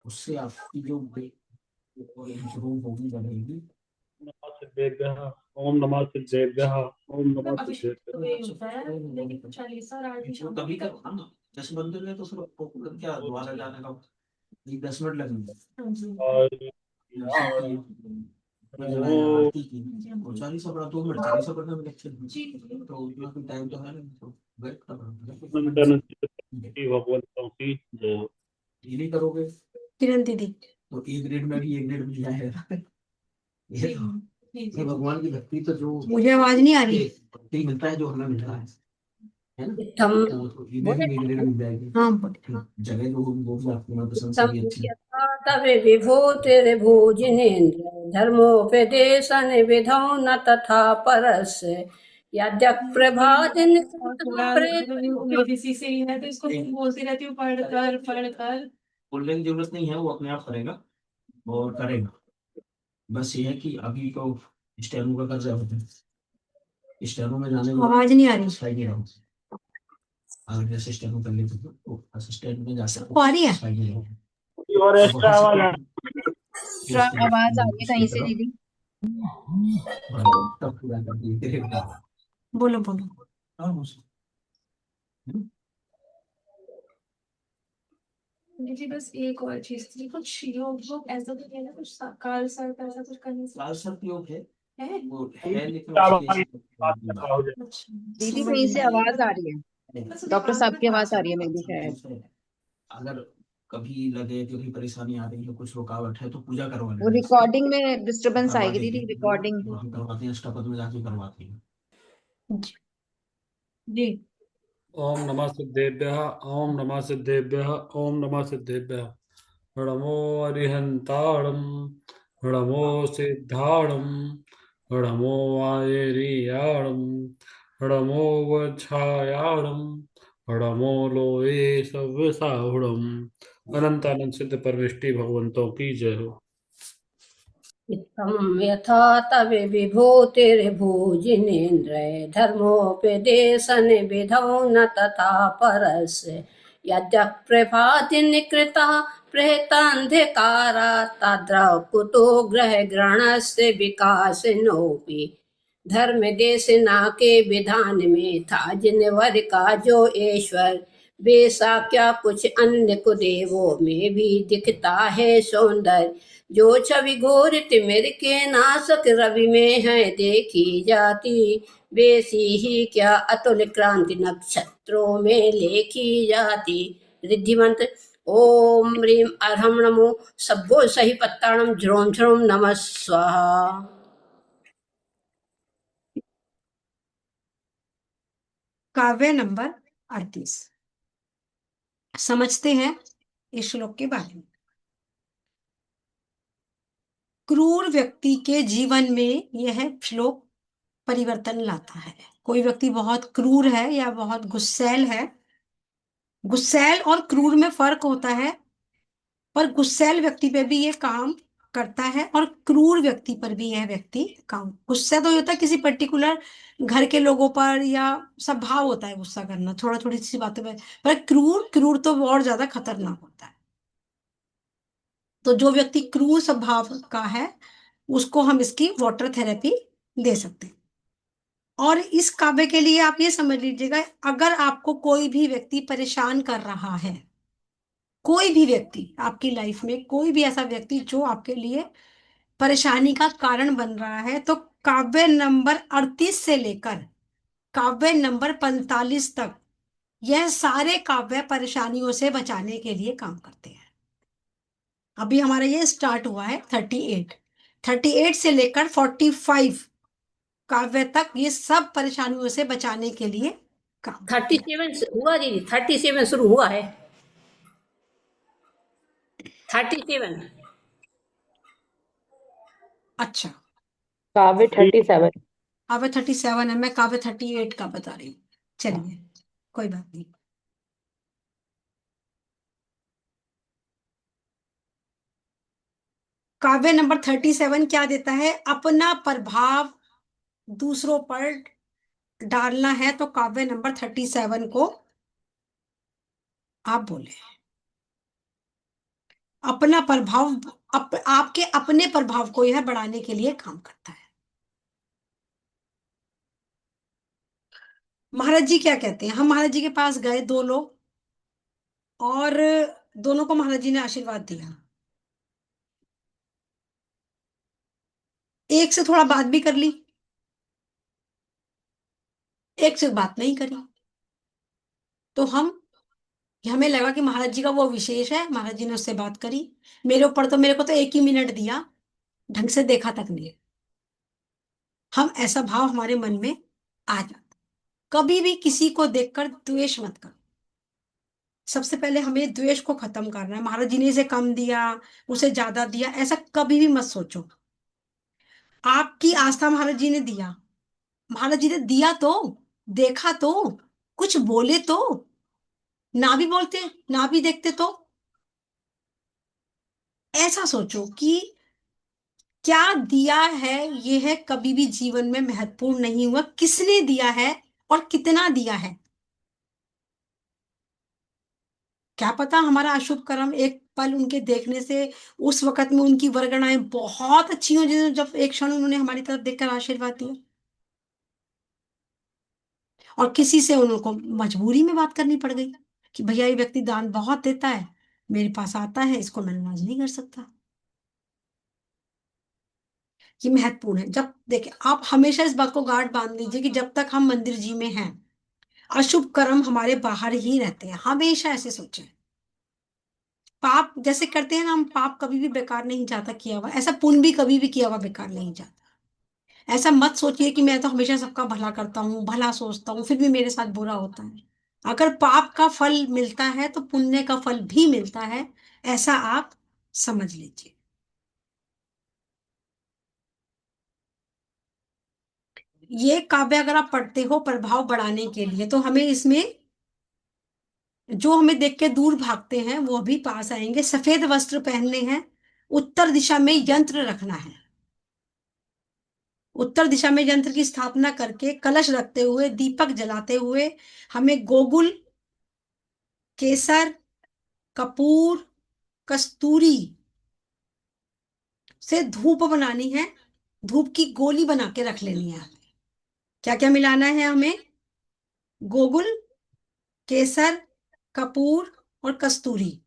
उससे आपकी जो इम्प्रूव होगी, बढ़ेगी। नमः सिद्धेभ्यः। ओम नमः सिद्धेभ्यः। ओम नमः मतलब अभिषेक तो सिद्धेभ्यः। यही होता है, लेकिन चालीसा और आरती वो शाम को तभी भी करो करो। ना, 10 बंदे में तो फिर आपको क्या दोबारा जाने का 10 मिनट लगेंगे। हाँ जी। और दर्शन किए, फिर जलाया, आरती की, और 40 पढ़ा, 2 मिनट 40 पढ़ने में लेक्चर जी तो उतना कोई टाइम तो है नहीं, तो वेट कर भगवंतों की जय हो। ये नहीं करोगे किरण दीदी। तो एक ग्रेड में भी 1 ग्रेड मिल जाएगा। ये तो जी ये भगवान की भक्ति तो जो मुझे आवाज नहीं आ रही। भक्ति मिलता है जो हमें मिल रहा है ना। इत्थम तो इन्हें भी 1 ग्रेड मिल जाएगी। हाँ बोले। जगह जो होगी वो भी आपकी मनपसंद से इत्थम भी अच्छी। यथा तवे विभूतिर्भोजिनेन्द्र धर्मोपदेशन विधौ न तथा परस्य यद्यक् प्रभातिन थोड़ा मतलब इसी से ही है, तो इसको बोलती रहती हूँ पढ़कर पढ़कर। बोलने की जरूरत नहीं है, वो अपने आप करेगा और करेगा। बस ये है कि अभी तो स्टेनो का कर्जा होता है, स्टेनो में जाने में आवाज नहीं आ रही। सही नहीं रहा। अगर जैसे स्टेनो कर लेते तो असिस्टेंट में जा सबको आ रही है। सही नहीं रहा। और तो एक्स्ट्रा बहुत आवाज आ सी आवाज आ रही है कहीं से तरफ दीदी। तब पूरा कर दिए। बोलो बोलो। जी बस एक और चीज थी, कुछ योग योग ऐसा तो नहीं है ना, कुछ काल सर्प ऐसा कुछ करने से लाल सर योग है, है। वो है लेकिन रहा उसके बात कर रहा हूँ। अच्छा दीदी समझ कहीं से गई। आवाज आ रही है। डॉक्टर साहब की आवाज आ रही है मे भी शायद। अगर कभी लगे कि कोई परेशानी आ रही है, कुछ रुकावट है, तो पूजा करवा वो लेना इसकी। रिकॉर्डिंग में डिस्टरबेंस करवा आएगी देंगे दीदी वो रिकॉर्डिंग। हम करवाते हैं, अष्टपद में जाके करवाते हैं। जी जी। ओम नमः सिद्धेभ्यः। ओम नमः सिद्धेभ्यः। ओम नमः सिद्धेभ्यः। नमो अरिहंताणं। नमो सिद्धाणं। नमो आयर्याणं। नमो वज्रायाणं। नमो लोये सव्यसाहुणम्। अनंत अनंत सिद्ध परमेष्टि भगवंतों की जय हो। इत्थं यथा तवे विभूतिर्भोजिनेन्द्र धर्मोपदेशन विधौ न तथा परस्य यद्यक् प्रभाति निकृता प्रेतान्धकारा तद्रव कुतो ग्रहग्रहणस्य विकासिनोऽपि धर्म देशना के विधान में था जिनवर का जो ईश्वर बेसा क्या कुछ अन्य कुदेवों में भी दिखता है सौंदर्य जो छवि घोर तिमिर के नासक रवि में है देखी जाती बेसी ही क्या अतुल क्रांति नक्षत्रों में लेखी जाती। रिद्धि मंत्र ओम ह्रीं अर्हं नमो सभ्यो सही पत्ताणम झ्रोम झ्रोम नमः स्वाहा। काव्य नंबर 38 समझते हैं इस श्लोक के बारे में। क्रूर व्यक्ति के जीवन में यह श्लोक परिवर्तन लाता है। कोई व्यक्ति बहुत क्रूर है या बहुत गुस्सैल है, गुस्सैल और क्रूर में फर्क होता है, पर गुस्सैल व्यक्ति पे भी ये काम करता है और क्रूर व्यक्ति पर भी यह व्यक्ति काम। गुस्सा तो ये होता है किसी पर्टिकुलर घर के लोगों पर, या स्वभाव होता है गुस्सा करना थोड़ा थोड़ी सी बातों पर क्रूर क्रूर तो और ज्यादा खतरनाक होता है। तो जो व्यक्ति क्रूर स्वभाव का है उसको हम इसकी वाटर थेरेपी दे सकते हैं। और इस काव्य के लिए आप ये समझ लीजिएगा, अगर आपको कोई भी व्यक्ति परेशान कर रहा है, कोई भी व्यक्ति आपकी लाइफ में, कोई भी ऐसा व्यक्ति जो आपके लिए परेशानी का कारण बन रहा है, तो काव्य नंबर 38 से लेकर काव्य नंबर 45 तक यह सारे काव्य परेशानियों से बचाने के लिए काम करते हैं। अभी हमारा ये स्टार्ट हुआ है 38 से लेकर 45 काव्य तक ये सब परेशानियों से बचाने के लिए काम करते हैं। 37 हुआ दीदी, 37 शुरू हुआ है। 37 अच्छा काव्य 37। काव्य 37 है, मैं काव्य 38 का बता रही हूँ। चलिए कोई बात नहीं। काव्य नंबर 37 क्या देता है? अपना प्रभाव दूसरों पर डालना है, तो काव्य नंबर 37 को आप बोले। अपना प्रभाव आपके अपने प्रभाव को यह बढ़ाने के लिए काम करता है। महाराज जी क्या कहते हैं, हम महाराज जी के पास गए 2 लोग, और दोनों को महाराज जी ने आशीर्वाद दिया। एक से थोड़ा बात भी कर ली, एक से बात नहीं करी। तो हमें लगा कि महाराज जी का वो विशेष है, महाराज जी ने उससे बात करी। मेरे को तो 1 ही मिनट दिया, ढंग से देखा तक नहीं। हम ऐसा भाव हमारे मन में आ जाता। कभी भी किसी को देखकर द्वेष मत करो। सबसे पहले हमें द्वेष को खत्म करना है। महाराज जी ने इसे कम दिया, उसे ज्यादा दिया, ऐसा कभी भी मत सोचो। आपकी आस्था महाराज जी ने दिया, महाराज जी ने दिया तो देखा तो, कुछ बोले तो, ना भी बोलते ना भी देखते तो ऐसा सोचो कि क्या दिया है, यह है कभी भी जीवन में महत्वपूर्ण नहीं हुआ, किसने दिया है और कितना दिया है। क्या पता हमारा अशुभ कर्म एक पल उनके देखने से उस वक्त में उनकी वरगणाएं बहुत अच्छी हो, जब एक क्षण उन्होंने हमारी तरफ देखकर आशीर्वाद दिया, और किसी से उनको मजबूरी में बात करनी पड़ गई कि भैया ये व्यक्ति दान बहुत देता है, मेरे पास आता है, इसको मैं नाराज नहीं कर सकता। ये महत्वपूर्ण है। जब देखिए, आप हमेशा इस बात को गांठ बांध लीजिए कि जब तक हम मंदिर जी में हैं, अशुभ कर्म हमारे बाहर ही रहते हैं। हमेशा ऐसे सोचें। पाप जैसे करते हैं ना हम, पाप कभी भी बेकार नहीं जाता किया हुआ, ऐसा पुण्य भी कभी भी किया हुआ बेकार नहीं जाता। ऐसा मत सोचिए कि मैं तो हमेशा सबका भला करता हूँ, भला सोचता हूँ, फिर भी मेरे साथ बुरा होता है। अगर पाप का फल मिलता है तो पुण्य का फल भी मिलता है, ऐसा आप समझ लीजिए। ये काव्य अगर आप पढ़ते हो प्रभाव बढ़ाने के लिए, तो हमें इसमें जो हमें देख के दूर भागते हैं वो भी पास आएंगे। सफेद वस्त्र पहनने हैं, उत्तर दिशा में यंत्र रखना है। उत्तर दिशा में यंत्र की स्थापना करके कलश रखते हुए, दीपक जलाते हुए, हमें गोगुल, केसर, कपूर, कस्तूरी से धूप बनानी है। धूप की गोली बना के रख लेनी है। क्या क्या मिलाना है हमें? गोगुल, केसर, कपूर और कस्तूरी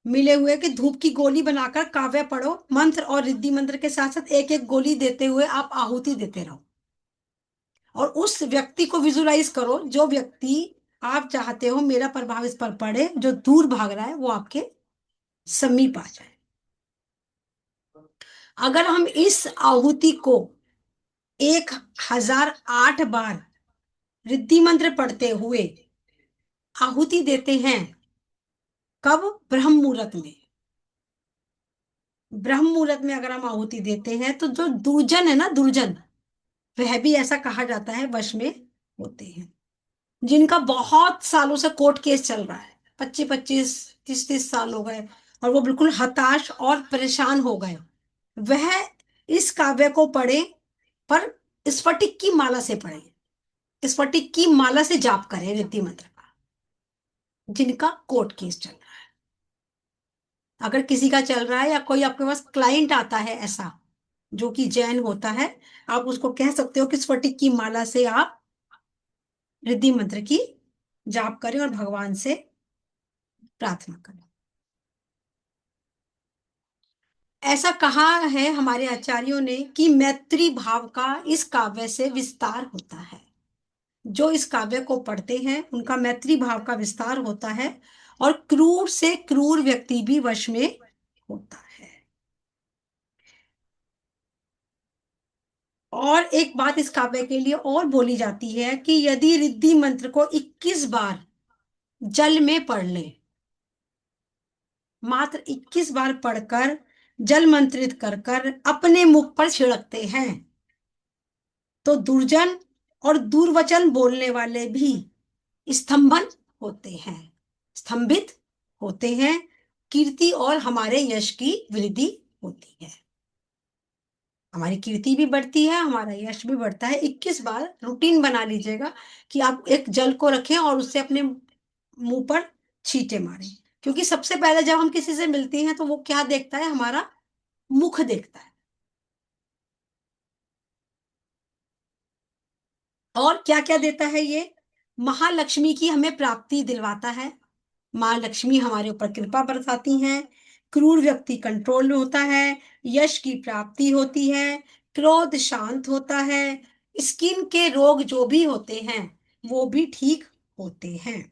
मिले हुए कि धूप की गोली बनाकर काव्य पढ़ो। मंत्र और रिद्धि मंत्र के साथ साथ एक एक गोली देते हुए आप आहुति देते रहो, और उस व्यक्ति को विजुलाइज करो, जो व्यक्ति आप चाहते हो मेरा प्रभाव इस पर पड़े, जो दूर भाग रहा है वो आपके समीप आ जाए। अगर हम इस आहुति को 1008 बार रिद्धि मंत्र पढ़ते हुए आहुति देते हैं, कब? ब्रह्म मुहूर्त में। ब्रह्म मुहूर्त में अगर हम आहुति देते हैं तो जो दुर्जन है ना, दुर्जन, वह भी ऐसा कहा जाता है वश में होते हैं। जिनका बहुत सालों से कोर्ट केस चल रहा है, 25-25 30-30 साल हो गए, और वो बिल्कुल हताश और परेशान हो गए, वह इस काव्य को पढ़े, पर स्फटिक की माला से पढ़े, स्फटिक की माला से जाप करें रिद्धि मंत्र का, जिनका कोर्ट केस चल रहा है। अगर किसी का चल रहा है या कोई आपके पास क्लाइंट आता है ऐसा जो कि जैन होता है, आप उसको कह सकते हो कि स्फटिक की माला से आप रिद्धि मंत्र की जाप करें और भगवान से प्रार्थना करें। ऐसा कहा है हमारे आचार्यों ने कि मैत्री भाव का इस काव्य से विस्तार होता है। जो इस काव्य को पढ़ते हैं उनका मैत्री भाव का विस्तार होता है, और क्रूर से क्रूर व्यक्ति भी वश में होता है। और एक बात इस काव्य के लिए और बोली जाती है कि यदि रिद्धि मंत्र को 21 बार जल में पढ़ लें, मात्र 21 बार पढ़कर जल मंत्रित कर कर अपने मुख पर छिड़कते हैं, तो दुर्जन और दुर्वचन बोलने वाले भी स्तंभन होते हैं, स्तंभित होते हैं। कीर्ति और हमारे यश की वृद्धि होती है, हमारी कीर्ति भी बढ़ती है, हमारा यश भी बढ़ता है। 21 बार रूटीन बना लीजिएगा कि आप एक जल को रखें और उससे अपने मुंह पर छींटे मारें, क्योंकि सबसे पहले जब हम किसी से मिलते हैं तो वो क्या देखता है, हमारा मुख देखता है। और क्या क्या देता है ये, महालक्ष्मी की हमें प्राप्ति दिलवाता है, माँ लक्ष्मी हमारे ऊपर कृपा बरसाती हैं, क्रूर व्यक्ति कंट्रोल में होता है, यश की प्राप्ति होती है, क्रोध शांत होता है, स्किन के रोग जो भी होते हैं वो भी ठीक होते हैं।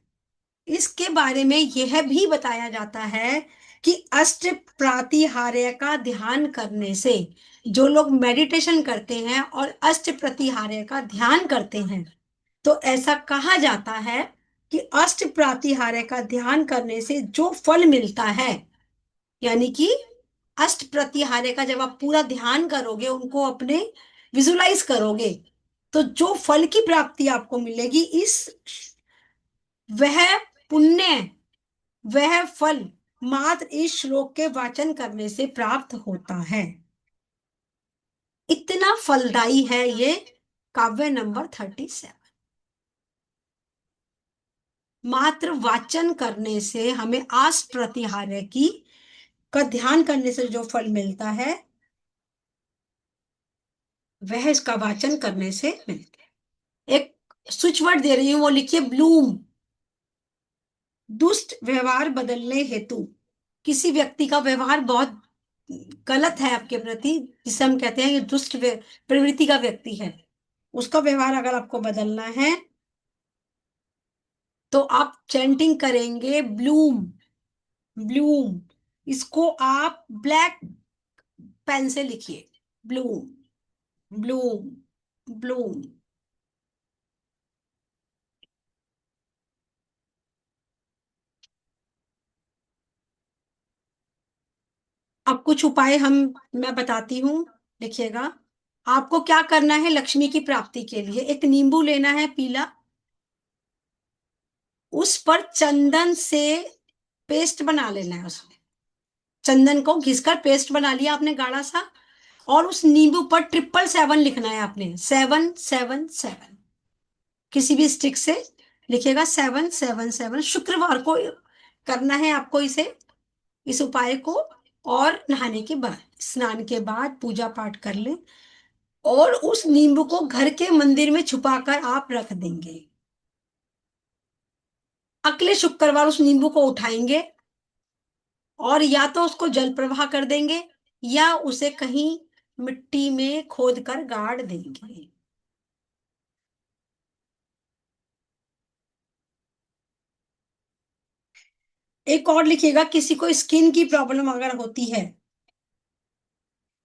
इसके बारे में यह भी बताया जाता है कि अष्ट प्रातिहार्य का ध्यान करने से, जो लोग मेडिटेशन करते हैं और अष्ट प्रतिहार्य का ध्यान करते हैं, तो ऐसा कहा जाता है कि अष्ट प्रातिहार्य का ध्यान करने से जो फल मिलता है, यानी कि अष्ट प्रतिहार्य का जब आप पूरा ध्यान करोगे, उनको अपने विजुलाइज करोगे, तो जो फल की प्राप्ति आपको मिलेगी, वह पुण्य, वह फल मात्र इस श्लोक के वाचन करने से प्राप्त होता है। इतना फलदायी है ये काव्य नंबर 37। मात्र वाचन करने से हमें आस प्रतिहार्य की का ध्यान करने से जो फल मिलता है, वह इसका वाचन करने से मिलता है। एक स्विच वर्ड दे रही हूं, वो लिखिए ब्लूम। दुष्ट व्यवहार बदलने हेतु, किसी व्यक्ति का व्यवहार बहुत गलत है आपके प्रति, जिसे हम कहते हैं ये दुष्ट प्रवृत्ति का व्यक्ति है, उसका व्यवहार अगर आपको बदलना है तो आप चैंटिंग करेंगे ब्लूम, ब्लूम। इसको आप ब्लैक पेन से लिखिए, ब्लूम, ब्लूम, ब्लूम। अब कुछ उपाय मैं बताती हूँ, लिखिएगा। आपको क्या करना है लक्ष्मी की प्राप्ति के लिए, एक नींबू लेना है पीला, उस पर चंदन से पेस्ट बना लेना है, उसमें चंदन को घिसकर पेस्ट बना लिया आपने गाढ़ा सा, और उस नींबू पर 777 लिखना है आपने, 777, किसी भी स्टिक से लिखिएगा 777। शुक्रवार को करना है आपको इस उपाय को, और नहाने के बाद, स्नान के बाद पूजा पाठ कर लें, और उस नींबू को घर के मंदिर में छुपाकर आप रख देंगे। अगले शुक्रवार उस नींबू को उठाएंगे और या तो उसको जल प्रवाह कर देंगे या उसे कहीं मिट्टी में खोद कर गाड़ देंगे। एक और लिखिएगा, किसी को स्किन की प्रॉब्लम अगर होती है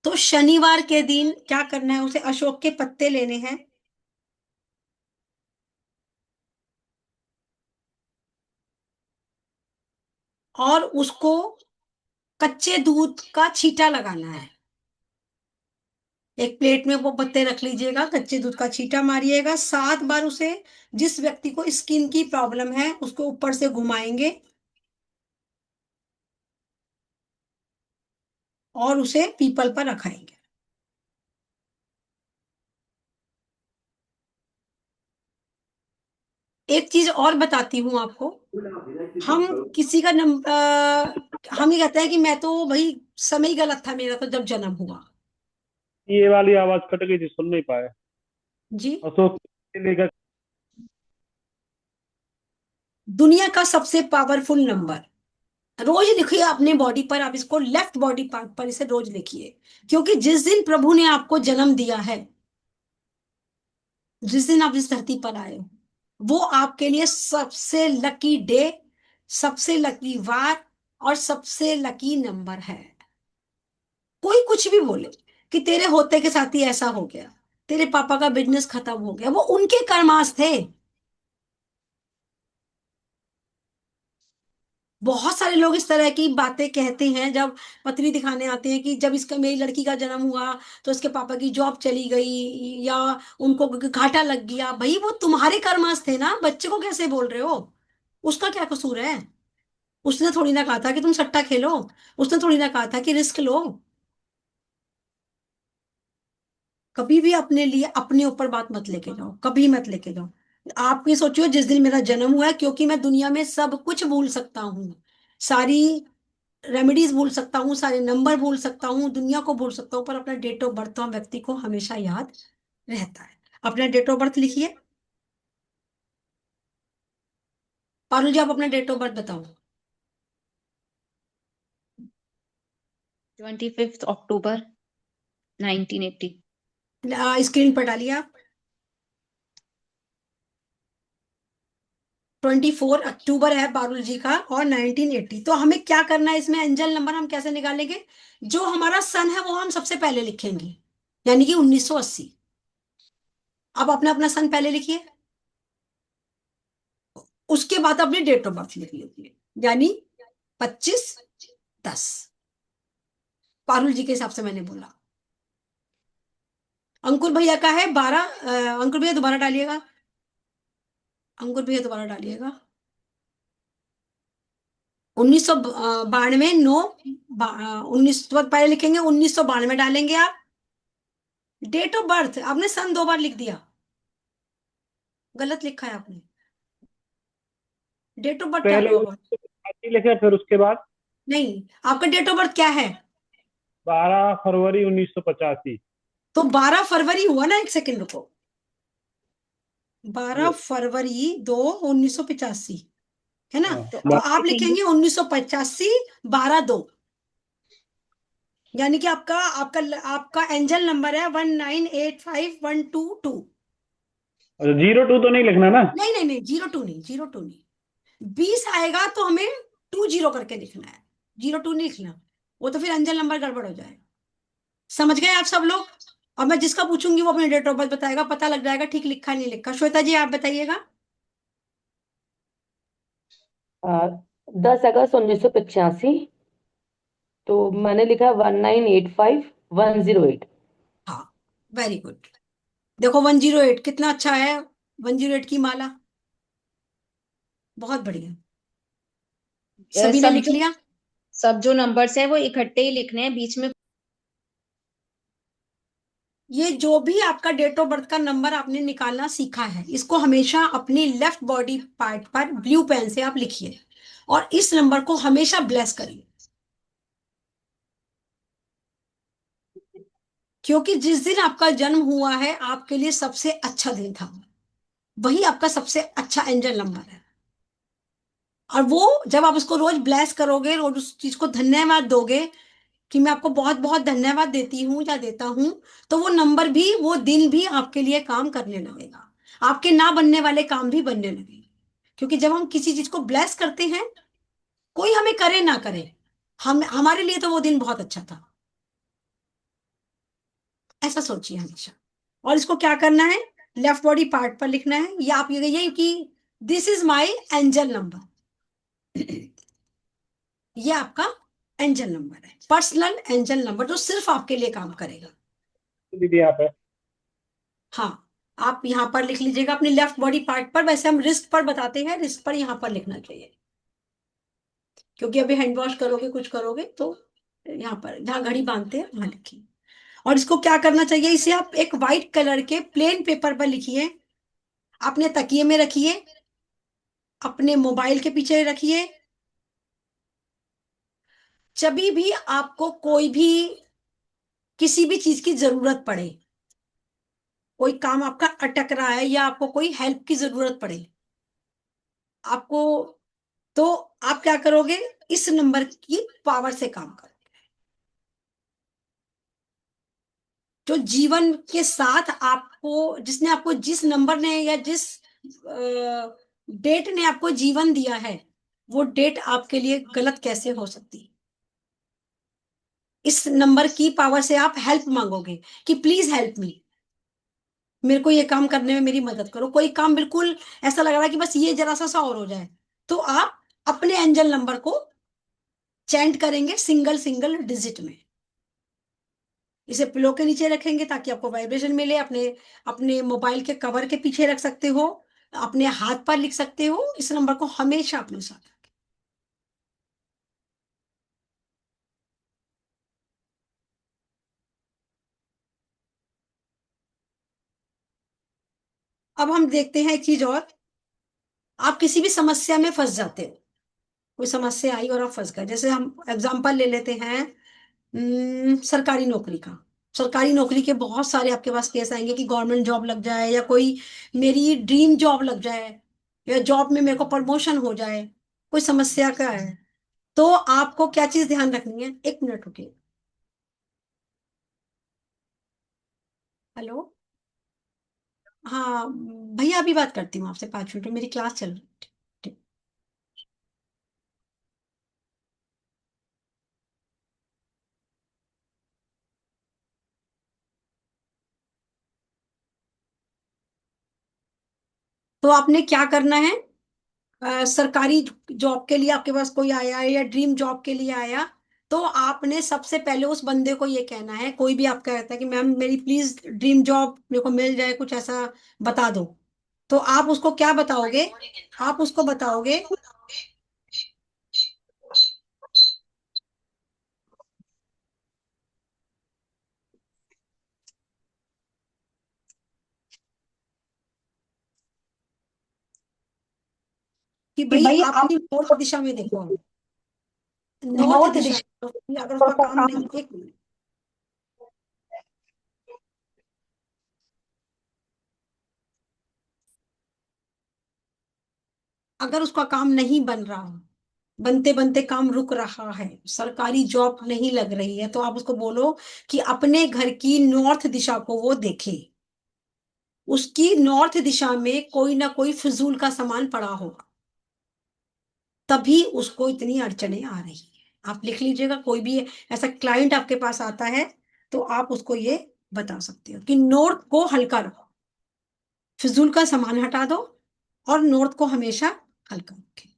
तो शनिवार के दिन क्या करना है, उसे अशोक के पत्ते लेने हैं और उसको कच्चे दूध का छींटा लगाना है। एक प्लेट में वो पत्ते रख लीजिएगा, कच्चे दूध का छींटा मारिएगा 7 बार, उसे, जिस व्यक्ति को स्किन की प्रॉब्लम है उसको ऊपर से घुमाएंगे और उसे पीपल पर रखाएंगे। एक चीज और बताती हूँ आपको, हम किसी का हम ये कहते हैं कि मैं तो भाई समय ही गलत था मेरा तो जब जन्म हुआ। ये वाली आवाज कट गई थी, सुन नहीं पाए। जी, अशोक लेकर दुनिया का सबसे पावरफुल नंबर, रोज लिखिए अपने बॉडी पर, आप इसको लेफ्ट बॉडी पार्ट पर इसे रोज लिखिए, क्योंकि जिस दिन प्रभु ने आपको जन्म दिया है, जिस दिन आप इस धरती पर आए हो, वो आपके लिए सबसे लकी डे, सबसे लकी वार और सबसे लकी नंबर है। कोई कुछ भी बोले कि तेरे होते के साथ ही ऐसा हो गया, तेरे पापा का बिजनेस खत्म हो गया, वो उनके कर्मास थे। बहुत सारे लोग इस तरह की बातें कहते हैं जब पत्री दिखाने आते हैं कि जब इसका, मेरी लड़की का जन्म हुआ तो इसके पापा की जॉब चली गई या उनको घाटा लग गया। भाई वो तुम्हारे कर्मास थे ना, बच्चे को कैसे बोल रहे हो, उसका क्या कसूर है? उसने थोड़ी ना कहा था कि तुम सट्टा खेलो, उसने थोड़ी ना कहा था कि रिस्क लो। कभी भी अपने लिए अपने ऊपर बात मत लेके जाओ, कभी मत लेके जाओ। आप ये सोचियो जिस दिन मेरा जन्म हुआ है, क्योंकि मैं दुनिया में सब कुछ भूल सकता हूँ, सारी रेमेडीज भूल सकता हूँ, सारे नंबर भूल सकता हूँ, दुनिया को भूल सकता हूँ, पर अपना डेट ऑफ बर्थ तो हम व्यक्ति को हमेशा याद रहता है। अपना डेट ऑफ बर्थ लिखिए। पारुल जी, आप अपना डेट ऑफ बर्थ बताओ। 25 अक्टूबर 1980। स्क्रीन पर डालिए आप। 24 अक्टूबर है पारुल जी का और 1980। तो हमें क्या करना है इसमें, एंजल नंबर हम कैसे निकालेंगे? जो हमारा सन है वो हम सबसे पहले लिखेंगे, यानी कि 1980। अब अपना अपना सन पहले लिखिए, उसके बाद अपनी डेट ऑफ बर्थ लिख लीजिए, यानी 25/10। पारुल जी के हिसाब से मैंने बोला। अंकुर भैया का है 12। अंकुर भैया दोबारा डालिएगा। अंकुर भैया दोबारा डालिएगा। 1992 9 19 पहले लिखेंगे, 1992 डालेंगे आप। डेट ऑफ बर्थ आपने सन 2 बार लिख दिया, गलत लिखा है आपने। डेट ऑफ बर्थ क्या पहले होगा? 1985 लिखे, फिर उसके बाद नहीं, आपका डेट ऑफ बर्थ क्या है? 12 फरवरी 1985। तो 12 फरवरी हुआ ना, एक सेकंड रुको। 12 फरवरी 2 1985 है ना? हाँ, तो तो आप आप लिखेंगे लिखेंगे 1985 12/2, यानी कि आपका आपका आपका एंजल नंबर है 1985122। 02 तो नहीं लिखना ना? नहीं नहीं नहीं, 02 नहीं, 02 नहीं। 20 आएगा तो हमें 20 करके लिखना है, 02 नहीं लिखना, वो तो फिर एंजल नंबर गड़बड़ हो जाएगा। समझ गए आप सब लोग? और मैं जिसका पूछूंगी वो अपने डेट ऑफ बर्थ बताएगा, पता लग जाएगा ठीक लिखा नहीं लिखा। श्वेता जी आप बताइएगा। 10 अगस्त 1985। तो मैंने लिखा 1985 108। हाँ, वेरी गुड। देखो 108 कितना अच्छा है, 108 की माला, बहुत बढ़िया। सभी ने सब लिख जो लिया? सब जो नंबर्स है वो इकट्ठे ही लिखने हैं, बीच में। ये जो भी आपका डेट ऑफ बर्थ का नंबर आपने निकालना सीखा है, इसको हमेशा अपनी लेफ्ट बॉडी पार्ट पर ब्लू पेन से आप लिखिए और इस नंबर को हमेशा ब्लेस करिए, क्योंकि जिस दिन आपका जन्म हुआ है आपके लिए सबसे अच्छा दिन था, वही आपका सबसे अच्छा एंजल नंबर है। और वो जब आप उसको रोज ब्लेस करोगे और उस चीज को धन्यवाद दोगे कि मैं आपको बहुत बहुत धन्यवाद देती हूँ या देता हूँ, तो वो नंबर भी, वो दिन भी आपके लिए काम करने लगेगा, आपके ना बनने वाले काम भी बनने लगेंगे। क्योंकि जब हम किसी चीज को ब्लेस करते हैं, कोई हमें करे ना करे, हम हमारे लिए तो वो दिन बहुत अच्छा था, ऐसा सोचिए हमेशा। और इसको क्या करना है, लेफ्ट बॉडी पार्ट पर लिखना है, या आप ये कि this is my angel number. ये आपका एंजल नंबर है, पर्सनल एंजल नंबर, जो सिर्फ आपके लिए काम करेगा। दीदी यहाँ पे। हाँ, आप यहाँ पर लिख लीजिएगा अपनी लेफ्ट बॉडी पार्ट पर। वैसे हम रिस्ट पर बताते हैं, रिस्ट पर यहाँ पर लिखना चाहिए, क्योंकि अभी हैंड वॉश करोगे कुछ करोगे तो यहाँ पर जहाँ घड़ी बांधते हैं वहां लिखिए। और इसको क्या करना चाहिए, इसे आप एक व्हाइट कलर के प्लेन पेपर पर लिखिए, अपने तकिए में रखिए, अपने मोबाइल के पीछे रखिए। जब भी आपको कोई भी किसी भी चीज की जरूरत पड़े, कोई काम आपका अटक रहा है या आपको कोई हेल्प की जरूरत पड़े आपको, तो आप क्या करोगे, इस नंबर की पावर से काम करोगे। जो जीवन के साथ आपको, जिसने आपको, जिस नंबर ने या जिस डेट ने आपको जीवन दिया है, वो डेट आपके लिए गलत कैसे हो सकती है? इस नंबर की पावर से आप हेल्प मांगोगे कि प्लीज हेल्प मी, मेरे को ये काम करने में मेरी मदद करो। कोई काम बिल्कुल ऐसा लग रहा है कि बस ये जरा सा सा और हो जाए, तो आप अपने एंजल नंबर को चैंट करेंगे सिंगल सिंगल डिजिट में। इसे पिलो के नीचे रखेंगे ताकि आपको वाइब्रेशन मिले, अपने अपने मोबाइल के कवर के पीछे रख सकते हो, अपने हाथ पर लिख सकते हो, इस नंबर को हमेशा अपने साथ रखें। अब हम देखते हैं एक चीज और। आप किसी भी समस्या में फंस जाते हो, कोई समस्या आई और आप फंस गए। जैसे हम एग्जांपल ले लेते हैं सरकारी नौकरी का। सरकारी नौकरी के बहुत सारे आपके पास केस आएंगे कि गवर्नमेंट जॉब लग जाए, या कोई मेरी ड्रीम जॉब लग जाए, या जॉब में मेरे को प्रमोशन हो जाए, कोई समस्या का है। तो आपको क्या चीज ध्यान रखनी है, 1 मिनट रुकिए। हेलो, हाँ भैया अभी बात करती हूँ आपसे, 5 मिनट में, मेरी क्लास चल रही है। ठीक। तो आपने क्या करना है, सरकारी जॉब के लिए आपके पास कोई आया है या ड्रीम जॉब के लिए आया, तो आपने सबसे पहले उस बंदे को ये कहना है, कोई भी आपका कहता है कि मैम मेरी प्लीज ड्रीम जॉब मेरे को मिल जाए, कुछ ऐसा बता दो। तो आप उसको क्या बताओगे, आप उसको बताओगे कि भाई अपनी नॉर्थ दिशा में देखो, नॉर्थ दिशा, अगर उसका काम नहीं, 1 मिनट, अगर उसका काम नहीं बन रहा, बनते बनते काम रुक रहा है, सरकारी जॉब नहीं लग रही है, तो आप उसको बोलो कि अपने घर की नॉर्थ दिशा को वो देखे, उसकी नॉर्थ दिशा में कोई ना कोई फिजूल का सामान पड़ा होगा, तभी उसको इतनी अड़चने आ रही है। आप लिख लीजिएगा, कोई भी ऐसा क्लाइंट आपके पास आता है तो आप उसको ये बता सकते हो कि नॉर्थ को हल्का रखो, फिजूल का सामान हटा दो, और नॉर्थ को हमेशा हल्का रखें।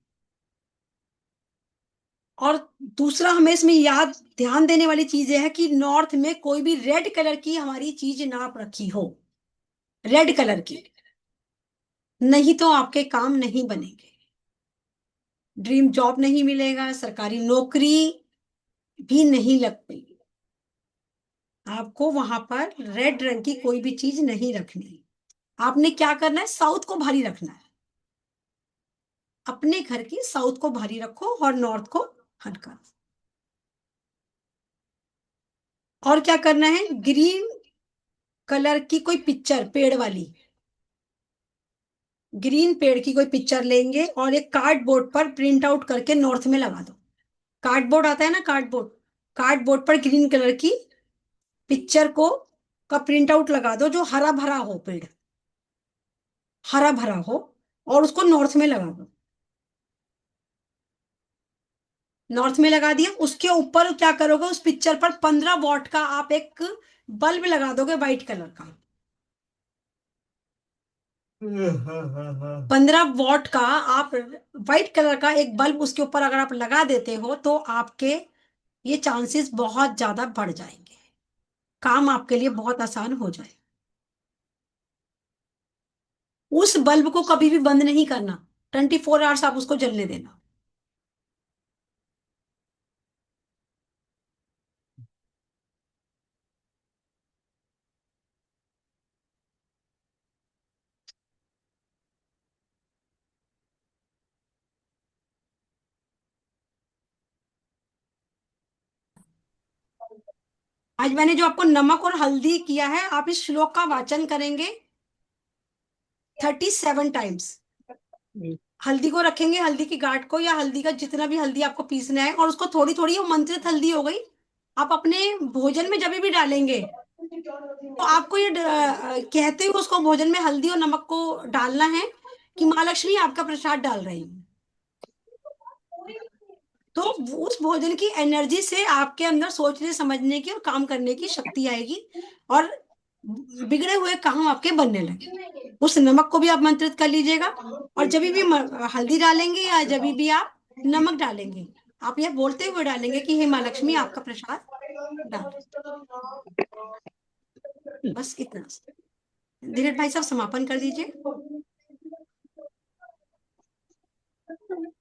और दूसरा हमें इसमें याद ध्यान देने वाली चीज यह है कि नॉर्थ में कोई भी रेड कलर की हमारी चीज ना रखी हो, रेड कलर की, नहीं तो आपके काम नहीं बनेंगे, ड्रीम जॉब नहीं मिलेगा, सरकारी नौकरी भी नहीं लग पाएगी। आपको वहां पर रेड रंग की कोई भी चीज नहीं रखनी। आपने क्या करना है, साउथ को भारी रखना है, अपने घर की साउथ को भारी रखो और नॉर्थ को हल्का। और क्या करना है, ग्रीन कलर की कोई पिक्चर, पेड़ वाली, ग्रीन पेड़ की कोई पिक्चर लेंगे और एक कार्डबोर्ड पर प्रिंट आउट करके नॉर्थ में लगा दो। कार्डबोर्ड आता है ना, कार्डबोर्ड, कार्डबोर्ड पर ग्रीन कलर की पिक्चर को का प्रिंट आउट लगा दो, जो हरा भरा हो, पेड़ हरा भरा हो, और उसको नॉर्थ में लगा दो। नॉर्थ में लगा दिया, उसके ऊपर क्या करोगे, उस पिक्चर पर 15 वॉट का आप एक बल्ब लगा दोगे, व्हाइट कलर का। 15 वॉट का आप व्हाइट कलर का एक बल्ब उसके ऊपर अगर आप लगा देते हो, तो आपके ये चांसेस बहुत ज्यादा बढ़ जाएंगे, काम आपके लिए बहुत आसान हो जाए। उस बल्ब को कभी भी बंद नहीं करना, 24 आवर्स आप उसको जलने देना। आज मैंने जो आपको नमक और हल्दी किया है, आप इस श्लोक का वाचन करेंगे 37 टाइम्स। हल्दी को रखेंगे, हल्दी की गांठ को, या हल्दी का जितना भी हल्दी आपको पीसना है, और उसको थोड़ी थोड़ी, वो मंत्रित हल्दी हो गई, आप अपने भोजन में जब भी डालेंगे, तो आपको ये कहते हुए उसको भोजन में हल्दी और नमक को डालना है कि माँ लक्ष्मी आपका प्रसाद डाल रही है। तो उस भोजन की एनर्जी से आपके अंदर सोचने समझने की और काम करने की शक्ति आएगी, और बिगड़े हुए काम आपके बनने लगे। उस नमक को भी आप मंत्रित कर लीजिएगा, और जब भी हल्दी डालेंगे या जब भी आप नमक डालेंगे, आप ये बोलते हुए डालेंगे कि हे माँ लक्ष्मी आपका प्रसाद डाल। बस इतना। धीरज भाई साहब समापन कर दीजिए।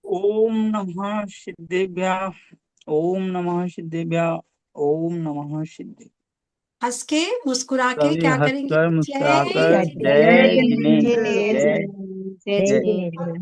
ओम नमः सिद्धेभ्यः, ओम नमः सिद्धेभ्यः, ओम नमः सिद्धे। हंस के मुस्कुरा के सभी क्या करेंगे, हंसकर जय मुस्कुराकर जिनेन्द्र। जय जिनेन्द्र, जय जय जय जिनेन्द्र।